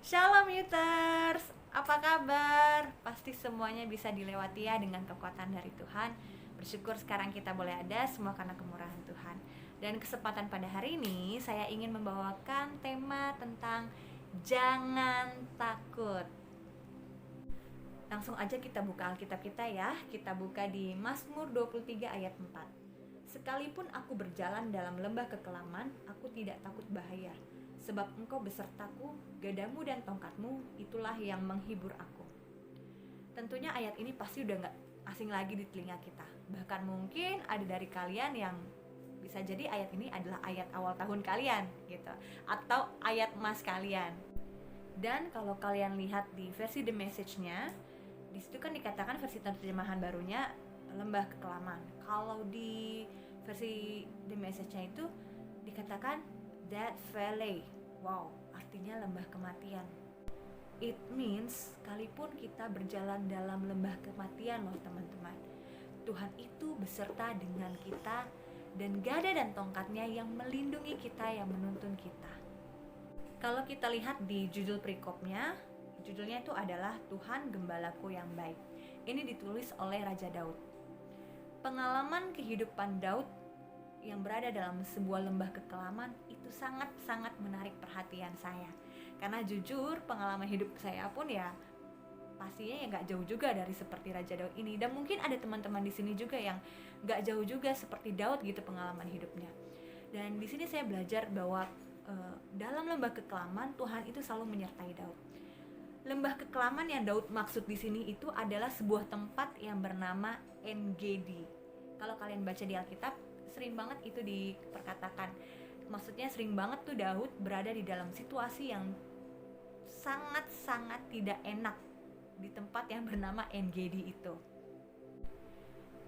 Shalom Yuters, apa kabar? Pasti semuanya bisa dilewati ya dengan kekuatan dari Tuhan. Bersyukur sekarang kita boleh ada semua karena kemurahan Tuhan. Dan kesempatan pada hari ini saya ingin membawakan tema tentang jangan takut. Langsung aja kita buka Alkitab kita ya. Kita buka di Mazmur 23 ayat 4. Sekalipun aku berjalan dalam lembah kekelaman, aku tidak takut bahaya. Sebab engkau besertaku, gadamu dan tongkatmu, itulah yang menghibur aku. Tentunya ayat ini pasti udah gak asing lagi di telinga kita. Bahkan mungkin ada dari kalian yang bisa jadi ayat ini adalah ayat awal tahun kalian gitu, atau ayat emas kalian. Dan kalau kalian lihat di versi The Message-nya, di situ kan dikatakan versi terjemahan barunya lembah kekelaman. Kalau di versi The Message-nya itu dikatakan Death Valley. Wow, artinya lembah kematian. It means sekalipun kita berjalan dalam lembah kematian loh teman-teman, Tuhan itu beserta dengan kita, dan gada dan tongkatnya yang melindungi kita, yang menuntun kita. Kalau kita lihat di judul perikopnya, judulnya itu adalah Tuhan Gembalaku yang Baik. Ini ditulis oleh Raja Daud. Pengalaman kehidupan Daud yang berada dalam sebuah lembah kekelaman itu sangat-sangat menarik perhatian saya. Karena jujur pengalaman hidup saya pun ya pastinya ya gak jauh juga dari seperti Raja Daud ini. Dan mungkin ada teman-teman di sini juga yang gak jauh juga seperti Daud gitu pengalaman hidupnya. Dan di sini saya belajar bahwa dalam lembah kekelaman Tuhan itu selalu menyertai Daud. Lembah kekelaman yang Daud maksud di sini itu adalah sebuah tempat yang bernama En-Gedi. Kalau kalian baca di Alkitab, sering banget itu diperkatakan. Maksudnya sering banget tuh Daud berada di dalam situasi yang sangat-sangat tidak enak di tempat yang bernama En-Gedi itu.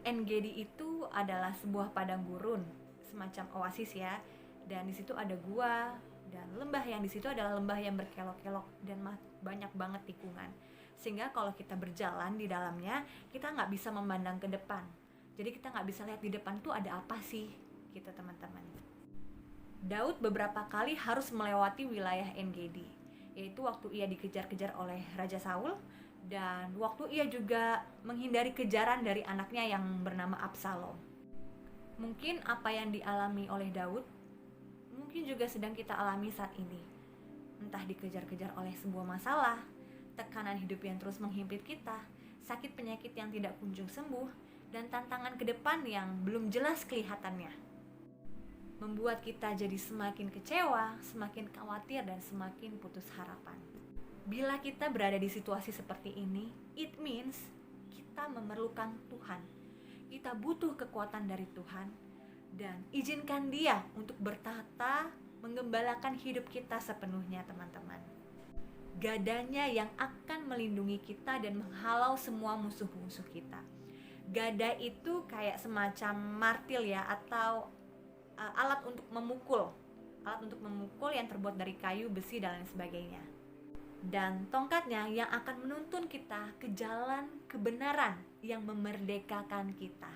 En-Gedi itu adalah sebuah padang gurun, semacam oasis ya. Dan di situ ada gua, dan lembah yang di situ adalah lembah yang berkelok-kelok dan banyak banget tikungan. Sehingga kalau kita berjalan di dalamnya, kita nggak bisa memandang ke depan. Jadi kita nggak bisa lihat di depan tuh ada apa sih, gitu teman-teman. Daud beberapa kali harus melewati wilayah En-Gedi, yaitu waktu ia dikejar-kejar oleh Raja Saul, dan waktu ia juga menghindari kejaran dari anaknya yang bernama Absalom. Mungkin apa yang dialami oleh Daud mungkin juga sedang kita alami saat ini. Entah dikejar-kejar oleh sebuah masalah, tekanan hidup yang terus menghimpit kita, sakit penyakit yang tidak kunjung sembuh, dan tantangan ke depan yang belum jelas kelihatannya. Membuat kita jadi semakin kecewa, semakin khawatir, dan semakin putus harapan. Bila kita berada di situasi seperti ini, it means kita memerlukan Tuhan. Kita butuh kekuatan dari Tuhan, dan izinkan Dia untuk bertahta menggembalakan hidup kita sepenuhnya teman-teman. Gadanya yang akan melindungi kita dan menghalau semua musuh-musuh kita. Gada itu kayak semacam martil ya, atau alat untuk memukul yang terbuat dari kayu, besi, dan lain sebagainya. Dan tongkatnya yang akan menuntun kita ke jalan kebenaran yang memerdekakan kita.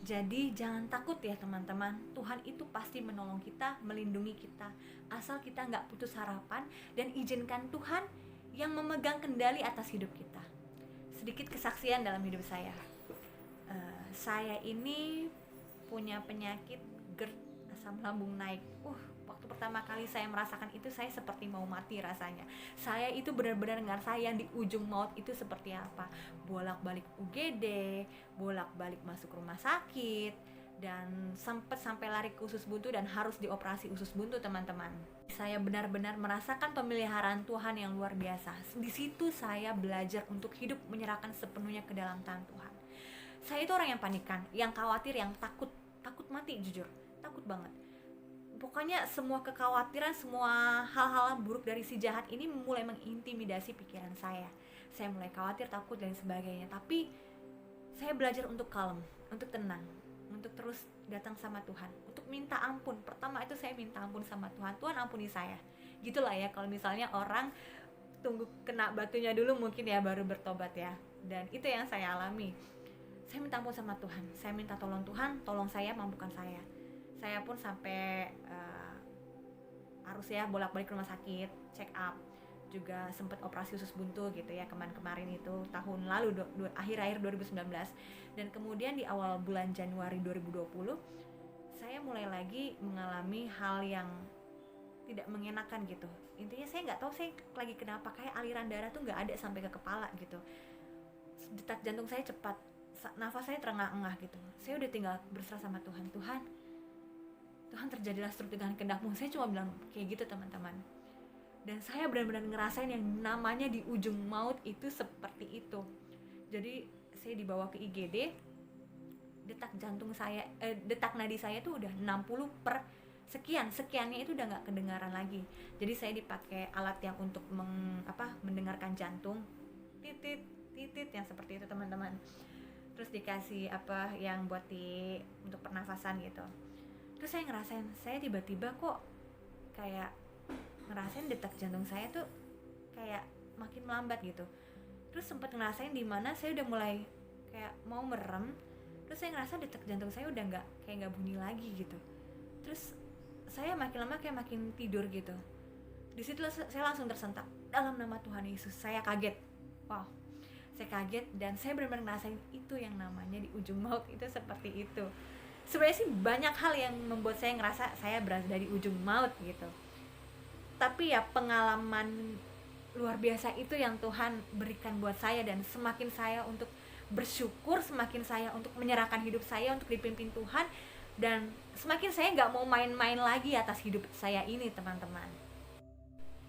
Jadi jangan takut ya teman-teman, Tuhan itu pasti menolong kita, melindungi kita, asal kita gak putus harapan dan izinkan Tuhan yang memegang kendali atas hidup kita. Sedikit kesaksian dalam hidup saya. Saya ini punya penyakit GERD, asam lambung naik. Waktu pertama kali saya merasakan itu, saya seperti mau mati rasanya. Saya itu benar-benar ngerasain di ujung maut itu seperti apa. Bolak-balik UGD, bolak-balik masuk rumah sakit, dan sempat sampai lari ke usus buntu dan harus dioperasi usus buntu teman-teman. Saya benar-benar merasakan pemeliharaan Tuhan yang luar biasa. Di situ saya belajar untuk hidup menyerahkan sepenuhnya ke dalam tangan Tuhan. Saya itu orang yang panikan, yang khawatir, yang takut mati, jujur, takut banget. Pokoknya semua kekhawatiran, semua hal-hal buruk dari si jahat ini mulai mengintimidasi pikiran saya. Saya mulai khawatir, takut, dan sebagainya. Tapi saya belajar untuk calm, untuk tenang, untuk terus datang sama Tuhan, untuk minta ampun. Pertama itu saya minta ampun sama Tuhan, Tuhan ampuni saya. Gitulah ya, kalau misalnya orang tunggu kena batunya dulu mungkin ya baru bertobat ya. Dan itu yang saya alami. Saya minta ampun sama Tuhan, saya minta tolong Tuhan, tolong saya, mampukan saya. Saya pun sampai harus ya bolak-balik ke rumah sakit, check up. juga sempat operasi usus buntu gitu ya kemarin itu tahun lalu akhir-akhir 2019. Dan kemudian di awal bulan Januari 2020 saya mulai lagi mengalami hal yang tidak mengenakan gitu. Intinya saya nggak tahu saya lagi kenapa, kayak aliran darah tuh nggak ada sampai ke kepala gitu. Detak jantung saya cepat, nafas saya terengah-engah gitu. Saya udah tinggal berserah sama Tuhan. Tuhan terjadilah seperti dengan kehendak-Mu. Saya cuma bilang kayak gitu teman-teman. Dan saya benar-benar ngerasain yang namanya di ujung maut itu seperti itu. Jadi saya dibawa ke IGD, detak jantung saya, detak nadi saya tuh udah 60 per sekiannya itu udah nggak kedengaran lagi. Jadi saya dipakai alat yang untuk mendengarkan jantung, titit yang seperti itu teman-teman. Terus dikasih yang buat untuk pernafasan gitu. Terus saya ngerasain, saya tiba-tiba kok kayak ngerasain detak jantung saya tuh kayak makin melambat gitu. Terus sempat ngerasain di mana saya udah mulai kayak mau merem. Terus saya ngerasa detak jantung saya udah nggak bunyi lagi gitu. Terus saya makin lama kayak makin tidur gitu. Di situ saya langsung tersentak, dalam nama Tuhan Yesus. Saya kaget, wow, saya kaget dan saya benar-benar ngerasain itu yang namanya di ujung maut itu seperti itu. Sebenarnya sih banyak hal yang membuat saya ngerasa saya berada di ujung maut gitu. Tapi ya pengalaman luar biasa itu yang Tuhan berikan buat saya, dan semakin saya untuk bersyukur, semakin saya untuk menyerahkan hidup saya untuk dipimpin Tuhan, dan semakin saya nggak mau main-main lagi atas hidup saya ini teman-teman.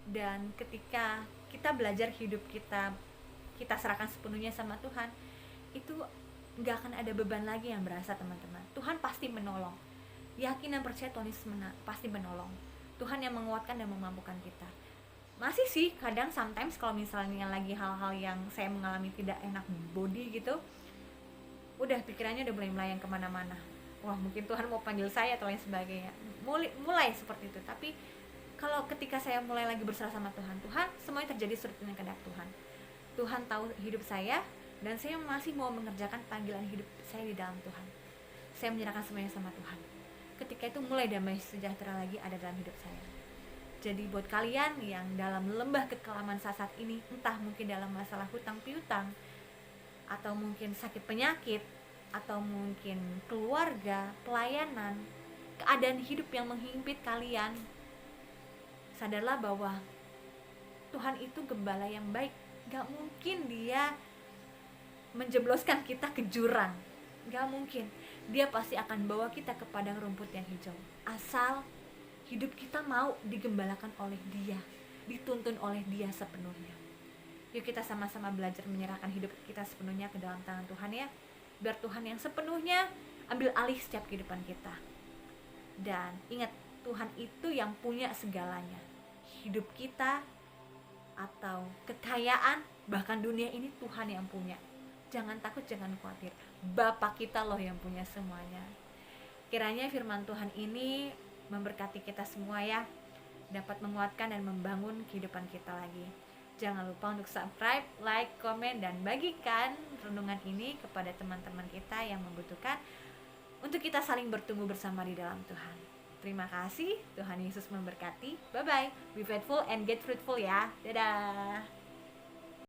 Dan ketika kita belajar hidup kita serahkan sepenuhnya sama Tuhan, itu nggak akan ada beban lagi yang berasa teman-teman. Tuhan pasti menolong, yakin dan percaya Tuhan Yesus pasti menolong. Tuhan yang menguatkan dan memampukan kita. Masih sih kadang sometimes kalau misalnya lagi hal-hal yang saya mengalami tidak enak body gitu, udah pikirannya udah mulai melayang kemana-mana. Wah, mungkin Tuhan mau panggil saya atau lain sebagainya. Mulai seperti itu. Tapi kalau ketika saya mulai lagi berserah sama Tuhan, semuanya terjadi sesuai dengan kehendak Tuhan. Tuhan tahu hidup saya, dan saya masih mau mengerjakan panggilan hidup saya di dalam Tuhan. Saya menyerahkan semuanya sama Tuhan. Ketika itu mulai damai sejahtera lagi ada dalam hidup saya. Jadi buat kalian yang dalam lembah kekelaman saat ini, entah mungkin dalam masalah hutang piutang, atau mungkin sakit penyakit, atau mungkin keluarga, pelayanan, keadaan hidup yang menghimpit kalian, sadarlah bahwa Tuhan itu gembala yang baik. Gak mungkin Dia menjebloskan kita ke jurang, gak mungkin. Dia pasti akan bawa kita ke padang rumput yang hijau, asal hidup kita mau digembalakan oleh Dia, dituntun oleh Dia sepenuhnya. Yuk kita sama-sama belajar menyerahkan hidup kita sepenuhnya ke dalam tangan Tuhan ya. Biar Tuhan yang sepenuhnya ambil alih setiap kehidupan kita. Dan ingat, Tuhan itu yang punya segalanya. Hidup kita atau kekayaan, bahkan dunia ini Tuhan yang punya. Jangan takut, jangan khawatir. Bapa kita loh yang punya semuanya. Kiranya firman Tuhan ini memberkati kita semua ya, dapat menguatkan dan membangun kehidupan kita lagi. Jangan lupa untuk subscribe, like, komen, dan bagikan renungan ini kepada teman-teman kita yang membutuhkan, untuk kita saling bertumbuh bersama di dalam Tuhan. Terima kasih, Tuhan Yesus memberkati. Bye-bye, be faithful and get fruitful ya. Dadah.